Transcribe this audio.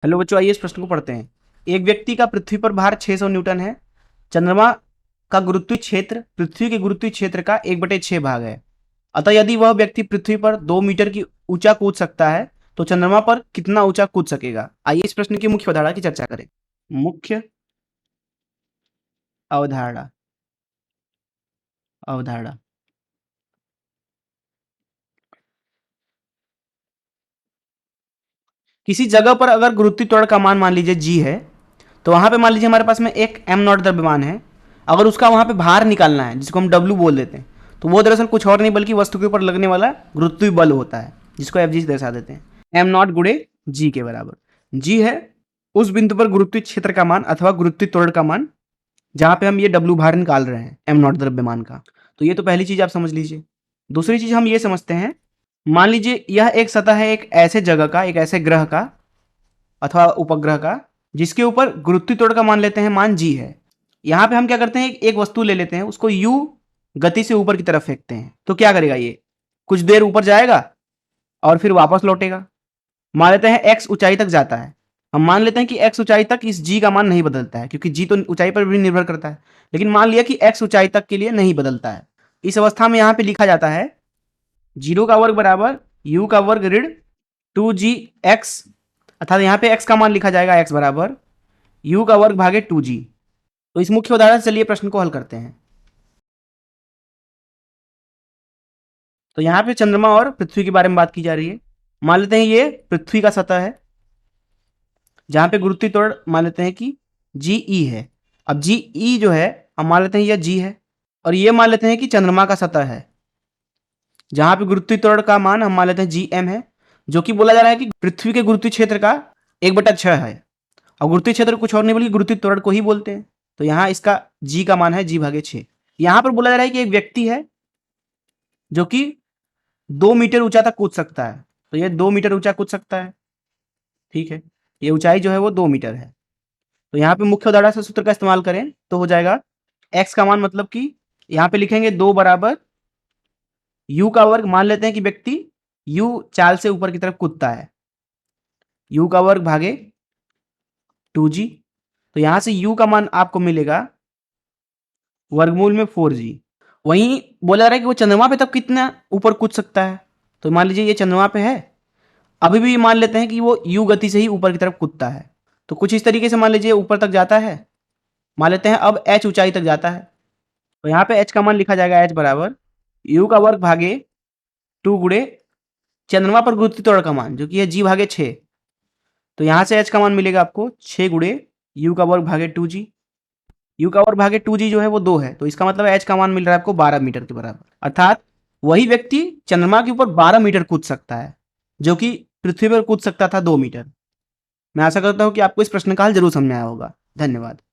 Hello बच्चों, आइए इस प्रश्न को पढ़ते हैं। एक व्यक्ति का पृथ्वी पर भार 600 न्यूटन है। चंद्रमा का गुरुत्वीय क्षेत्र पृथ्वी के गुरुत्वीय क्षेत्र का 1/6 भाग है। अतः यदि वह व्यक्ति पृथ्वी पर 2 मीटर की ऊंचा कूद सकता है तो चंद्रमा पर कितना ऊंचा कूद सकेगा। आइए इस प्रश्न की मुख्य अवधारणा की चर्चा करें। मुख्य अवधारणा अवधारणा किसी जगह पर अगर गुरुत्वीय त्वरण का मान मान लीजिए जी है, तो वहां पे मान लीजिए हमारे पास में एक एम नॉट द्रव्यमान है। अगर उसका वहां पे भार निकालना है, जिसको हम डब्ल्यू बोल देते हैं, तो वो दरअसल कुछ और नहीं बल्कि वस्तु के ऊपर लगने वाला गुरुत्वीय बल होता है, जिसको एफ जी से दर्शा देते हैं। एम नॉट गुणे जी के बराबर। जी है उस बिंदु पर गुरुत्वीय क्षेत्र का मान अथवा गुरुत्वीय त्वरण का मान, जहां पे हम ये डब्ल्यू भार निकाल रहे हैं एम नॉट द्रव्यमान का। तो ये तो पहली चीज आप समझ लीजिए। दूसरी चीज हम ये समझते हैं, मान लीजिए यह एक सतह है एक ऐसे जगह का, एक ऐसे ग्रह का अथवा उपग्रह का, जिसके ऊपर गुरुत्वीय त्वरण का मान लेते हैं मान जी है। यहां पे हम क्या करते हैं, एक वस्तु ले लेते हैं, उसको यू गति से ऊपर की तरफ फेंकते हैं। तो क्या करेगा, ये कुछ देर ऊपर जाएगा और फिर वापस लौटेगा। मान लेते हैं एक्स ऊंचाई तक जाता है। हम मान लेते हैं कि एक्स ऊंचाई तक इस जी का मान नहीं बदलता है, क्योंकि जी तो ऊंचाई पर भी निर्भर करता है। लेकिन मान लिया कि एक्स ऊंचाई तक के लिए नहीं बदलता है। इस अवस्था में यहां पे लिखा जाता है 0 का वर्ग बराबर यू का वर्ग ऋण 2g एक्स, अर्थात यहां पे x का मान लिखा जाएगा x बराबर u का वर्ग भागे 2g। तो इस मुख्य उदाहरण से चलिए प्रश्न को हल करते हैं। तो यहां पे चंद्रमा और पृथ्वी के बारे में बात की जा रही है। मान लेते हैं ये पृथ्वी का सतह है, जहां पे गुरुत्वीय त्वरण मान लेते हैं कि जी ई है। अब जी ई जो है हम मान लेते हैं यह जी है, और ये मान लेते हैं कि चंद्रमा का सतह है, जहां पे गुरुत्वीय त्वरण का मान हम मान लेते हैं जी एम है, जो कि बोला जा रहा है कि पृथ्वी के गुरुत्वीय क्षेत्र का 1/6 है। और गुरुत्वीय क्षेत्र कुछ और नहीं बल्कि गुरुत्वीय त्वरण को ही बोलते हैं। तो यहाँ इसका जी का मान है जी भागे 6। यहां पर बोला जा रहा है कि एक व्यक्ति है जो कि 2 मीटर ऊंचा तक कूद सकता है। तो ये 2 मीटर ऊंचा कूद सकता है, ठीक है। ये ऊंचाई जो है वो 2 मीटर है। तो यहाँ पे मुख्य उदाहरण से सूत्र का इस्तेमाल करें तो हो जाएगा एक्स का मान, मतलब कि यहाँ पे लिखेंगे 2 बराबर यू का वर्ग। मान लेते हैं कि व्यक्ति यू चाल से ऊपर की तरफ कूदता है, यू का वर्ग भागे 2g। तो यहां से u का मान आपको मिलेगा वर्गमूल में 4g। वहीं बोला जा रहा है कि वो चंद्रमा पे तब कितना ऊपर कूद सकता है। तो मान लीजिए ये चंद्रमा पे है, अभी भी मान लेते हैं कि वो u गति से ही ऊपर की तरफ कूदता है। तो कुछ इस तरीके से मान लीजिए ऊपर तक जाता है। मान लेते हैं अब h ऊंचाई तक जाता है। तो यहाँ पे h का मान लिखा जाएगा h बराबर u का वर्ग भागे 2 गुणे चंद्रमा पर गुरुत्वीय त्वरण का मान, जो कि है g भागे 6। तो यहां से h का मान मिलेगा आपको 6 गुणे u का वर्ग भागे 2g। यू का वर्ग भागे 2g जो है वो 2 है, तो इसका मतलब h का मान मिल रहा है आपको 12 मीटर के बराबर। अर्थात वही व्यक्ति चंद्रमा के ऊपर 12 मीटर कूद सकता है, जो कि पृथ्वी पर कूद सकता था 2 मीटर। मैं आशा करता हूं कि आपको इस प्रश्न का हल जरूर समझ में आया होगा। धन्यवाद।